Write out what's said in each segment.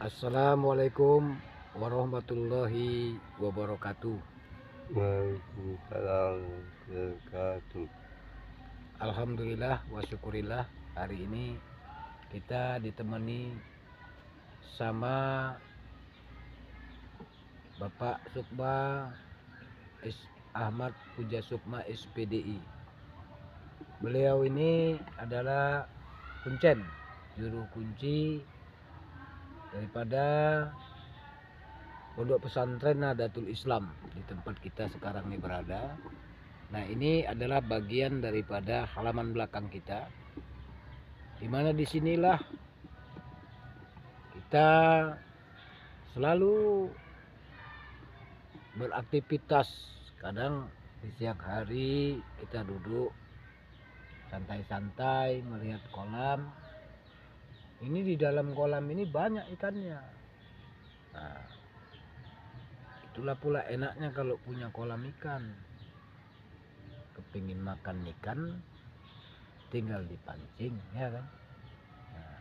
Assalamualaikum warahmatullahi wabarakatuh. Waalaikumsalam wabarakatuh. Alhamdulillah wa syukurillah, hari ini kita ditemani sama Bapak Sukma Ahmad Puja Sukma SPDI. Beliau ini adalah kuncen, juru kunci daripada Pondok Pesantren Nahdlatul Islam di tempat kita sekarang ini berada. Nah, ini adalah bagian daripada halaman belakang kita, di mana disinilah kita selalu beraktivitas. Kadang di siang hari kita duduk santai-santai melihat kolam. Ini di dalam kolam ini banyak ikannya. Nah, itulah pula enaknya kalau punya kolam ikan. Kepingin makan ikan, tinggal dipancing, ya kan? Nah,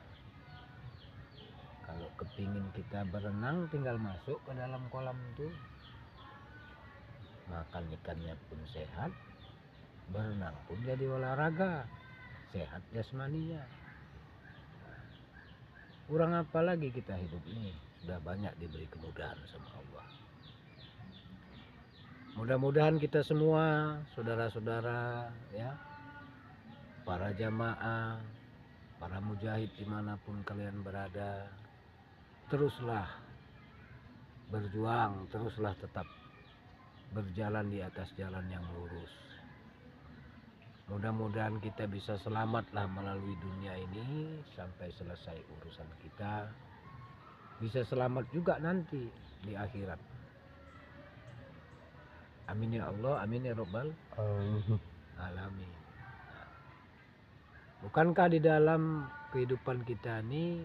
kalau kepingin kita berenang, tinggal masuk ke dalam kolam itu. Makan ikannya pun sehat, berenang pun jadi olahraga, sehat jasmaninya. Kurang apa lagi kita hidup ini? Sudah banyak diberi kemudahan sama Allah. Mudah-mudahan kita semua, saudara-saudara, ya, para jamaah, para mujahid dimanapun kalian berada, teruslah berjuang, teruslah tetap berjalan di atas jalan yang lurus. Mudah-mudahan kita bisa selamatlah melalui dunia ini sampai selesai urusan kita. Bisa selamat juga nanti di akhirat. Amin ya Allah, amin ya Rabbal alamin. Bukankah di dalam kehidupan kita ini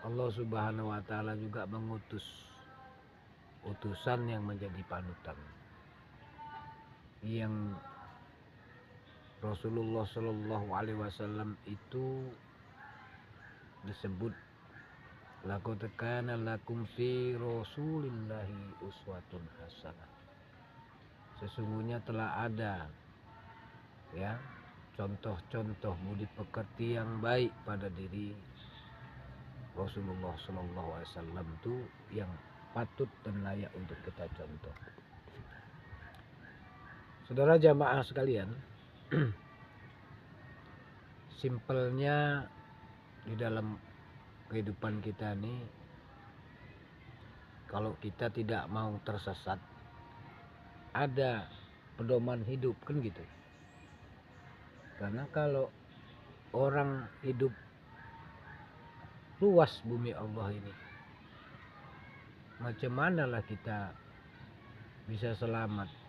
Allah Subhanahu wa taala juga mengutus utusan yang menjadi panutan, yang Rasulullah Shallallahu Alaihi Wasallam itu disebut laqad kana lakum fi Rasulillahi uswatun hasanah. Sesungguhnya telah ada, ya, contoh-contoh budi pekerti yang baik pada diri Rasulullah Shallallahu Alaihi Wasallam itu yang patut dan layak untuk kita contoh. Saudara jamaah sekalian, simpelnya di dalam kehidupan kita ini, kalau kita tidak mau tersesat, ada pedoman hidup, kan gitu. Karena kalau orang hidup luas bumi Allah ini, macam manalah kita bisa selamat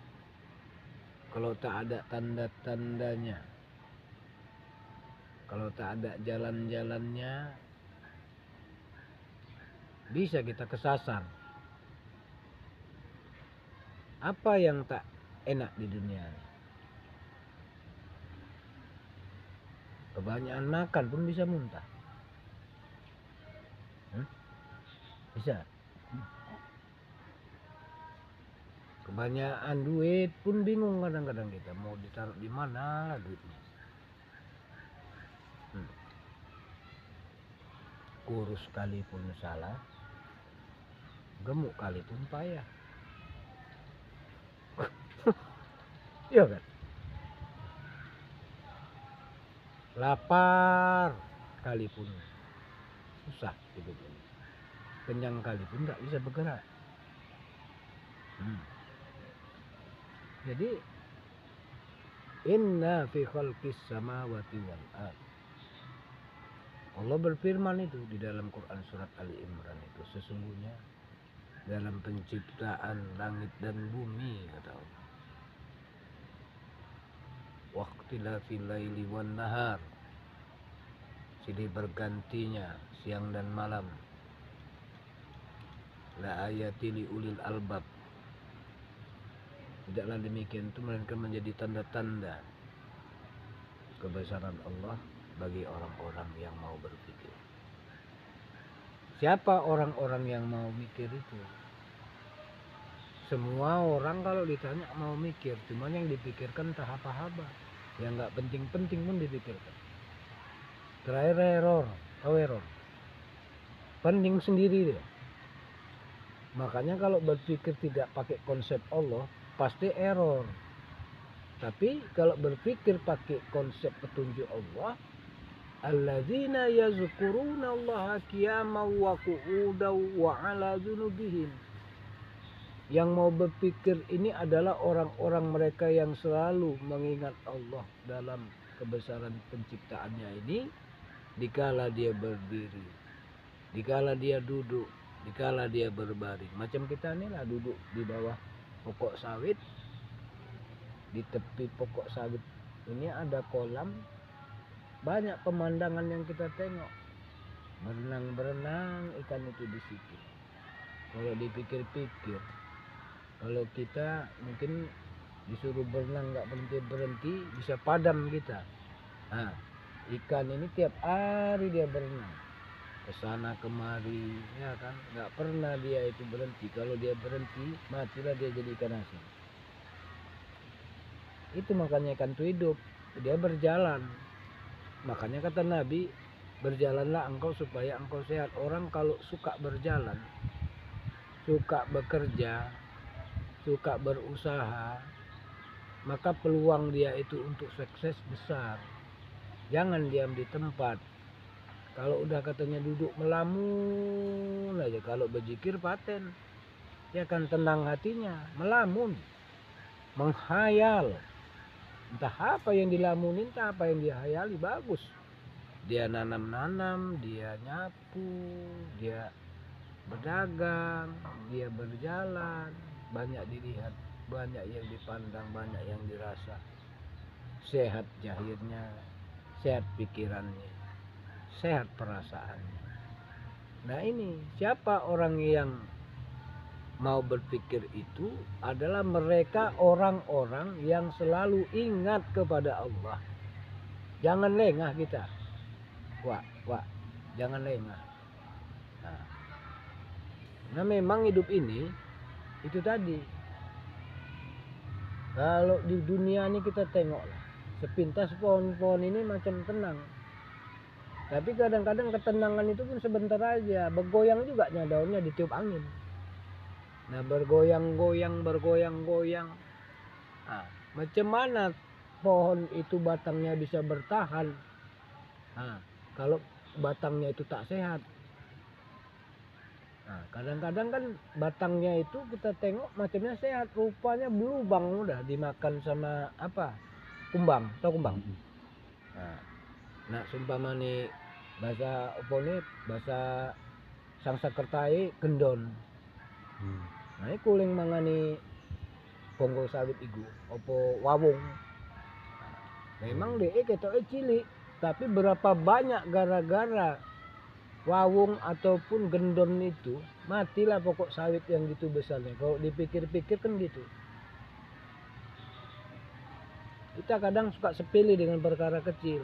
kalau tak ada tanda-tandanya, kalau tak ada jalan-jalannya, bisa kita kesasar. Apa yang tak enak di dunia ini? Kebanyakan makan pun bisa muntah. Bisa. Kebanyakan duit pun bingung kadang-kadang kita mau ditaruh di mana duitnya. Kurus sekalipun salah, gemuk kali pun payah. Iya kan? Lapar sekalipun susah hidup ini. Kenyang kali pun nggak bisa bergerak. Jadi inna fi khalqis samawati wal ard. Allah berfirman itu di dalam Quran surat Ali Imran itu, sesungguhnya dalam penciptaan langit dan bumi, kata Allah, waqtilafil laili wan nahar, silih bergantinya siang dan malam, la ayati li ulil albab, tidaklah demikian itu melainkan menjadi tanda-tanda kebesaran Allah bagi orang-orang yang mau berpikir. Siapa orang-orang yang mau mikir itu? Semua orang kalau ditanya mau mikir, cuman yang dipikirkan tak apa-apa, yang nggak penting-penting pun dipikirkan. Terakhir error, penting sendiri dia. Makanya kalau berpikir tidak pakai konsep Allah pasti error. Tapi kalau berpikir pakai konsep petunjuk Allah, alladzina yazkuruna Allah qiyaman wa qu'udan wa 'ala junubihim. Yang mau berpikir ini adalah orang-orang mereka yang selalu mengingat Allah dalam kebesaran penciptaannya ini, dikala dia berdiri, dikala dia duduk, dikala dia berbaring. Macam kita inilah duduk di bawah pokok sawit, di tepi pokok sawit ini ada kolam, banyak pemandangan yang kita tengok, berenang-berenang ikan itu di situ. Kalau dipikir-pikir, kalau kita mungkin disuruh berenang nggak berhenti bisa padam kita. Nah, ikan ini tiap hari dia berenang kesana kemari, ya kan, nggak pernah dia itu berhenti. Kalau dia berhenti matilah dia jadi ikan asin. Itu makanya ikan itu hidup, dia berjalan. Makanya kata Nabi, berjalanlah engkau supaya engkau sehat. Orang kalau suka berjalan, suka bekerja, suka berusaha, maka peluang dia itu untuk sukses besar. Jangan diam di tempat. Kalau udah katanya duduk melamun aja, kalau berzikir paten, dia akan tenang hatinya. Melamun, menghayal, entah apa yang dilamunin, entah apa yang dihayali, bagus. Dia nanam-nanam, dia nyapu, dia berdagang, dia berjalan, banyak dilihat, banyak yang dipandang, banyak yang dirasa. Sehat zahirnya, sehat pikirannya, sehat perasaannya. Nah ini, siapa orang yang mau berpikir itu adalah mereka orang-orang yang selalu ingat kepada Allah. Jangan lengah kita. Jangan lengah. Nah memang hidup ini itu tadi. Kalau di dunia ini kita tengoklah, sepintas pohon-pohon ini macam tenang. Tapi kadang-kadang ketenangan itu pun sebentar aja, bergoyang juga daunnya ditiup angin. Nah bergoyang-goyang. Nah, macam mana pohon itu batangnya bisa bertahan? Nah, kalau batangnya itu tak sehat. Nah, kadang-kadang kan batangnya itu kita tengok macamnya sehat, rupanya berlubang udah dimakan sama apa? Kumbang, tau kumbang? Nah sumpama nih bahasa opone, bahasa Sangsakertai gendon. Nah ini kuling mangani bonggol sawit iku, opo wawung. Memang deh ketoke cilik, tapi berapa banyak gara-gara wawung ataupun gendon itu matilah pokok sawit yang gitu besarnya. Kalau dipikir-pikir kan gitu. Kita kadang suka sepele dengan perkara kecil.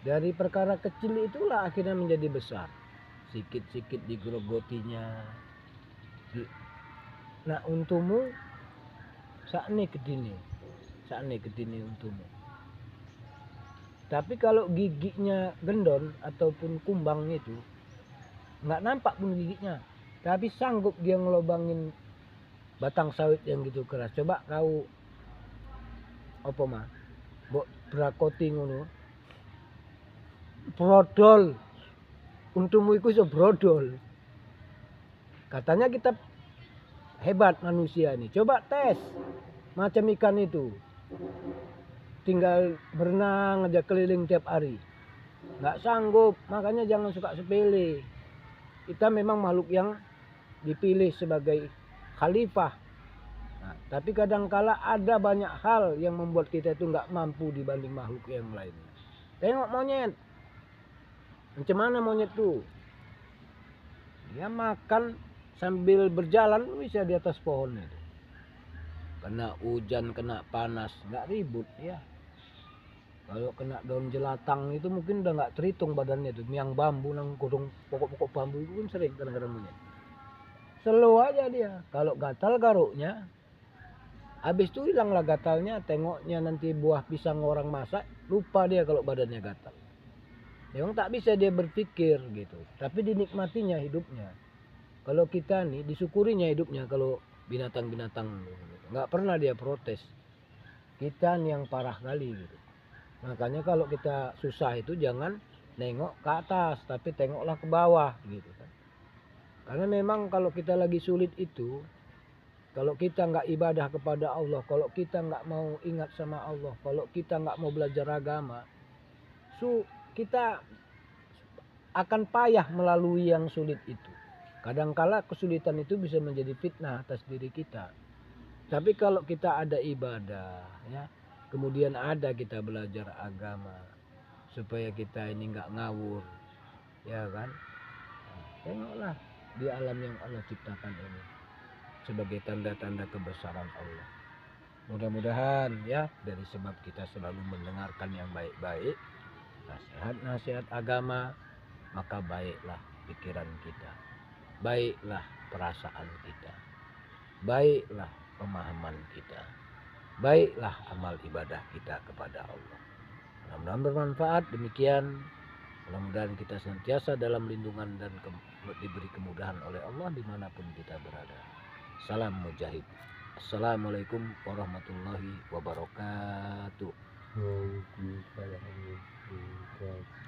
Dari perkara kecil itulah akhirnya menjadi besar. Sikit-sikit digerogotinya. Nah untukmu sakne kedini untukmu. Tapi kalau giginya gendon ataupun kumbang itu nggak nampak pun giginya, tapi sanggup dia ngelobangin batang sawit yang gitu keras. Coba kau apa mah brakoti ngono, brodol, untukmu iku iso brodol. Katanya kita hebat manusia ini. Coba tes macam ikan itu, tinggal berenang aja keliling tiap hari, nggak sanggup. Makanya jangan suka sepele. Kita memang makhluk yang dipilih sebagai khalifah. Nah, tapi kadangkala ada banyak hal yang membuat kita itu nggak mampu dibanding makhluk yang lainnya. Tengok monyet, macam mana monyet tuh? Dia makan sambil berjalan bisa di atas pohon itu. Kena hujan, kena panas, nggak ribut ya. Kalau kena daun jelatang itu mungkin udah nggak terhitung badannya tuh. Yang bambu, nang godong pokok-pokok bambu itu pun sering kadang-kadang punya. Slow aja dia. Kalau gatal garuknya, habis itu hilanglah gatalnya. Tengoknya nanti buah pisang orang masak, lupa dia kalau badannya gatal. Memang tak bisa dia berpikir gitu. Tapi dinikmatinya hidupnya. Kalau kita nih disyukurinya hidupnya kalau binatang-binatang nggak pernah dia protes. Kita nih yang parah kali gitu. Makanya kalau kita susah itu jangan nengok ke atas, tapi tengoklah ke bawah gitu kan. Karena memang kalau kita lagi sulit itu, kalau kita nggak ibadah kepada Allah, kalau kita nggak mau ingat sama Allah, kalau kita nggak mau belajar agama, kita akan payah melalui yang sulit itu. Kadangkala kesulitan itu bisa menjadi fitnah atas diri kita. Tapi kalau kita ada ibadah, ya, kemudian ada kita belajar agama, supaya kita ini nggak ngawur, ya kan? Tengoklah di alam yang Allah ciptakan ini sebagai tanda-tanda kebesaran Allah. Mudah-mudahan ya dari sebab kita selalu mendengarkan yang baik-baik, nasihat-nasihat agama, maka baiklah pikiran kita, baiklah perasaan kita, baiklah pemahaman kita, baiklah amal ibadah kita kepada Allah. Mudah-mudahan bermanfaat. Demikian, mudah-mudahan kita senantiasa dalam lindungan dan diberi kemudahan oleh Allah dimanapun kita berada. Salam mujahid. Assalamualaikum warahmatullahi wabarakatuh. Waalaikumsalam warahmatullahi wabarakatuh.